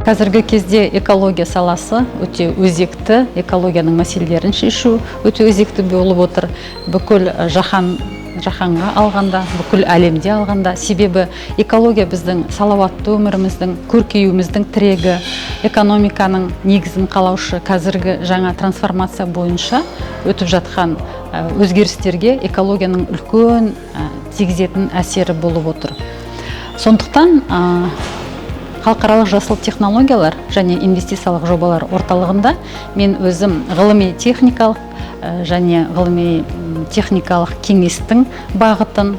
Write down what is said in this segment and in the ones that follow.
Қазіргі кезде экология саласы өте өзекті, экологияның мәселелерін шешу өте өзекті болып отыр. Бүкіл жаһанға алғанда, бүкіл әлемде алғанда, себебі экология біздің салауатты өміріміздің, көркеюіміздің тірегі, экономиканың негізін қалаушы қазіргі жаңа трансформация бойынша өтіп жатқан өзгерістерге экологияның үлкен тигізетін әсері болып отыр. Сондықтан халықаралық жасыл технологиялар және инвестициялық жобалар орталығында мен өзім ғылыми техникалық және ғылыми техникалық кеңестің бағытын,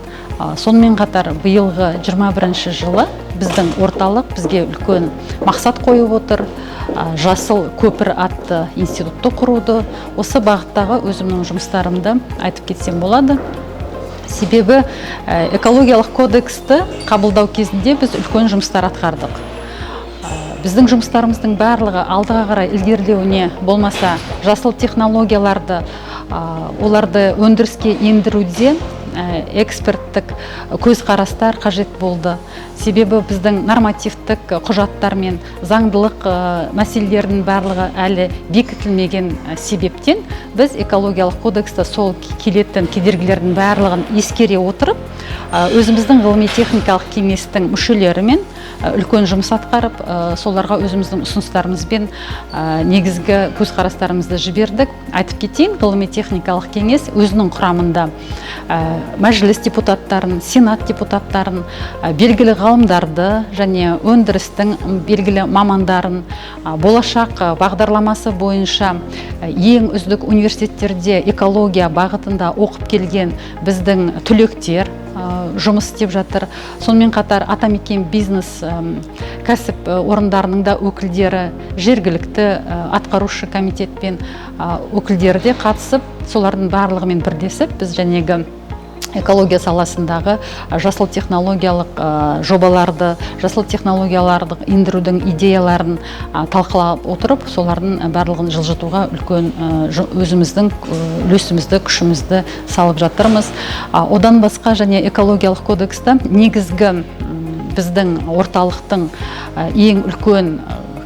сонымен қатар биылғы 21 жылы біздің орталық бізге үлкен мақсат қойып отыр. Жасыл көпір атты институтты құруды, осы бағыттағы өзімнің жұмыстарымды айтып кетсем болады. Себебі экологиялық кодексті қабылдау кезінде біз үлкен жұмыстар атқардық. Біздің жұмыстарымыздың барлығы алдыға қарай ілгерілеуіне, болмаса жасыл технологияларды, оларды өндіріске ендіруде эксперттік көзқарастар қажет болды. Себебі біздің нормативтік құжаттар мен заңдылық мәселелерінің барлығы әлі бекітілмеген себептен біз экологиялық кодексті сол келетін кедергілердің барлығын ескере отырып, өзіміздің ғылыми техникалық кеңестің мүшелерімен үлкен жұмыс атқарып, соларға өзіміздің ұсыныстарымызбен негізгі көзқарастарымызды жібердік. Айтып кетейін, ғылыми техникалық кеңес өзінің құрамында мәжіліс депутаттарын, сенат депутаттарын, белгілі ғалымдарды және өндірістің белгілі мамандарын, болашақ бағдарламасы бойынша ең үздік университеттерде экология бағытында оқып келген біздің түлектер жұмыс істеп жатыр. Сонымен қатар атамекен бизнес кәсіп орындарының да өкілдері, жергілікті атқарушы комитетпен өкілдері де қатысып, солардың барлығымен бірлесіп біз жәнегі экология саласындағы жасыл технологиялық жобаларды, жасыл технологияларды ендірудің идеяларын талқылап отырып, солардың барлығын жылжытуға үлкен өзіміздің үлесімізді, күшімізді салып жатырмыз. Одан басқа және экологиялық кодексті негізгі біздің орталықтың ең үлкен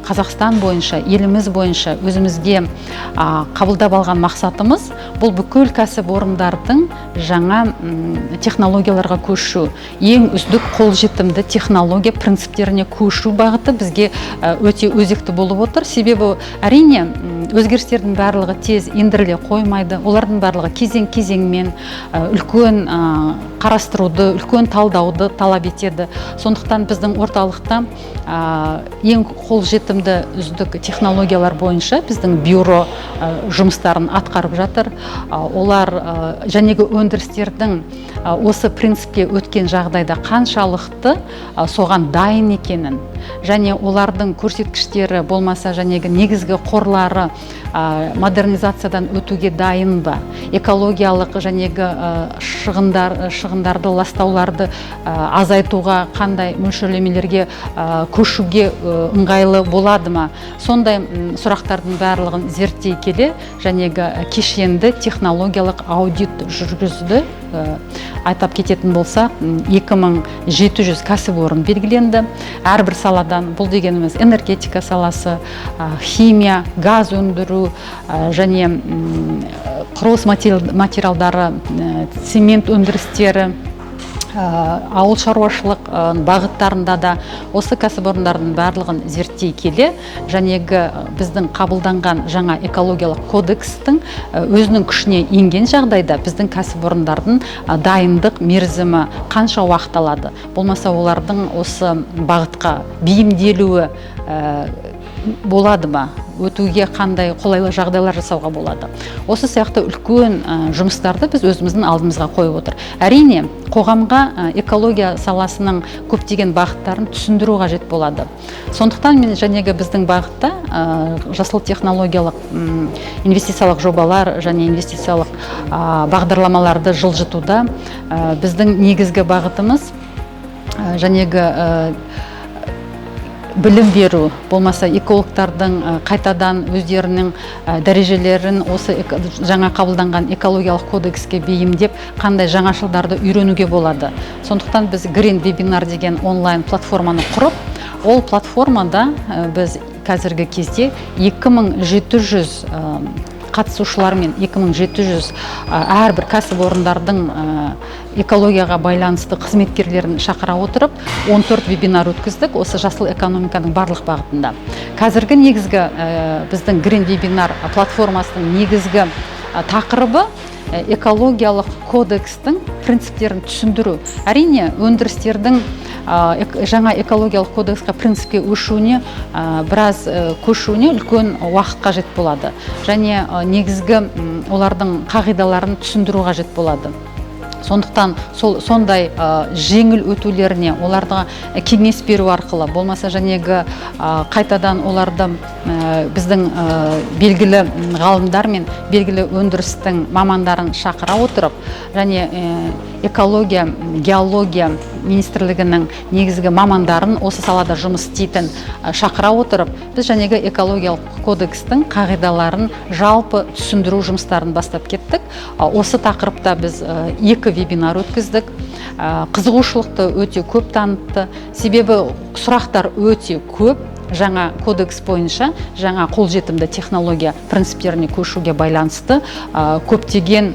Қазақстан бойынша, еліміз бойынша өзімізге қабылдап алған мақсатымыз бұл бүкіл кәсіп орындардың жаңа технологияларға көшу, ең үздік қолжетімді технология принциптеріне көшу бағыты бізге өте өзекті болып отыр. Себебі әрине өзгерістердің барлығы тез ендіріле қоймайды, олардың барлығы кезең-кезеңмен үлкен қарастыруды, үлкен талдауды талап етеді. Сондықтан біздің орталықта ең қолжетімді үздік технологиялар бойынша біздің бюро жұмыстарын атқарып жатыр. Олар жәнегі өндірістердің осы принципке өткен жағдайда қаншалықты соған дайын екенін, және олардың көрсеткіштері болмаса жәнегі негізгі қорлары модернизациядан өтуге дайын ба, экологиялық жәнегі шығындарды, ластауларды азайтуға қандай мөлшерлемелерге көшуге ыңғайлы болады ма? Сондай сұрақтардың барлығын зерттей келе жәнегі кешенді технологиялық аудит жүргізді. Айтап кететін болса, 2700 кәсіпорын белгіленді. Әрбір саладан, бұл дегеніміз энергетика саласы, химия, газ өндіру және құрылыс материалдары, цемент өндірістері, ауыл шаруашылық бағыттарында да осы кәсіпорындардың барлығын зерттей келе, жәнегі біздің қабылданған жаңа экологиялық кодекстің өзінің күшіне енген жағдайда біздің кәсіпорындардың дайындық мерзімі қанша уақыт алады, болмаса олардың осы бағытқа бейімделуі болады ма, өтуге қандай қолайлы жағдайлар жасауға болады. Осы сияқты үлкен жұмыстарды біз өзіміздің алдымызға қойып отыр. Әрине, қоғамға экология саласының көптеген бағыттарын түсіндіру қажет болады. Сондықтан мен жәнегі біздің бағытта жасыл технологиялық инвестициялық жобалар және инвестициялық бағдарламаларды жылжытуда біздің негізгі бағытымыз жәнегі білім беру, болмаса экологтардың қайтадан өздерінің дәрежелерін осы жаңа қабылданған экологиялық кодекске бейімдеп, қандай жаңашылдарды үйренуге болады. Сондықтан біз Green Webinar деген онлайн платформаны құрып, Ол платформада біз қазіргі кезде 2700 қатысушылармен 2700 әрбір кәсіпорындардың экологияға байланысты қызметкерлерін шақыра отырып 14 вебинар өткіздік осы жасыл экономиканың барлық бағытында. Қазіргі негізгі біздің Green Webinar платформасының негізгі тақырыбы экологиялық кодекстің принциптерін түсіндіру. Әрине, өндірістердің жаңа экологиялық кодексқа принципке біраз көшуіне үлкен уақыт қажет болады. Және негізгі олардың қағидаларын түсіндіру қажет болады. Сондықтан сондай жеңіл өтулеріне оларға кеңес беру арқылы, болмаса жәнегі қайтадан оларды біздің белгілі ғалымдар мен белгілі өндірістің мамандарын шақыра отырып, және экология, геология министрлігінің негізгі мамандарын осы салада жұмыс істейтін шақыра отырып, біз жәнегі экологиялық кодекстің қағидаларын жалпы түсіндіру жұмыстарын бастап кеттік. Осы тақырыпта біз 2 вебинар өткіздік. Қызығушылықты өте көп танытты. Себебі сұрақтар өте көп. Жаңа кодекс бойынша, жаңа қолжетімді технология принциптеріне көшуге байланысты көптеген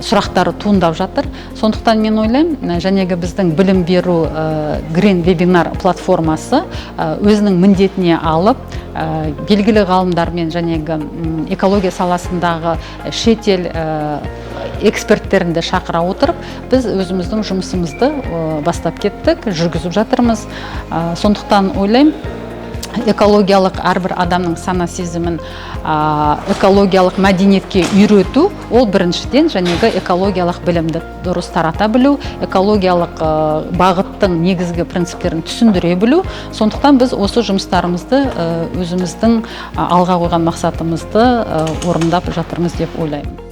сұрақтары туындап жатыр. Сондықтан мен ойлаймын, жәнегі біздің білім беру Green Webinar платформасы өзінің міндетіне алып, белгілі ғалымдармен жәнегі экология саласындағы шетел эксперттерінді шақыра отырып, біз өзіміздің жұмысымызды бастап кеттік, жүргізіп жатырмыз. Сондықтан ойлаймын, экологиялық әрбір адамның сана сезімін экологиялық мәдениетке үйрету, ол біріншіден жәнегі экологиялық білімді дұрыс тарата білу, экологиялық бағыттың негізгі принциптерін түсіндіре білу. Сондықтан біз осы жұмыстарымызды өзіміздің алға қойған мақсатымызды орындап жатырмыз деп ойлаймын.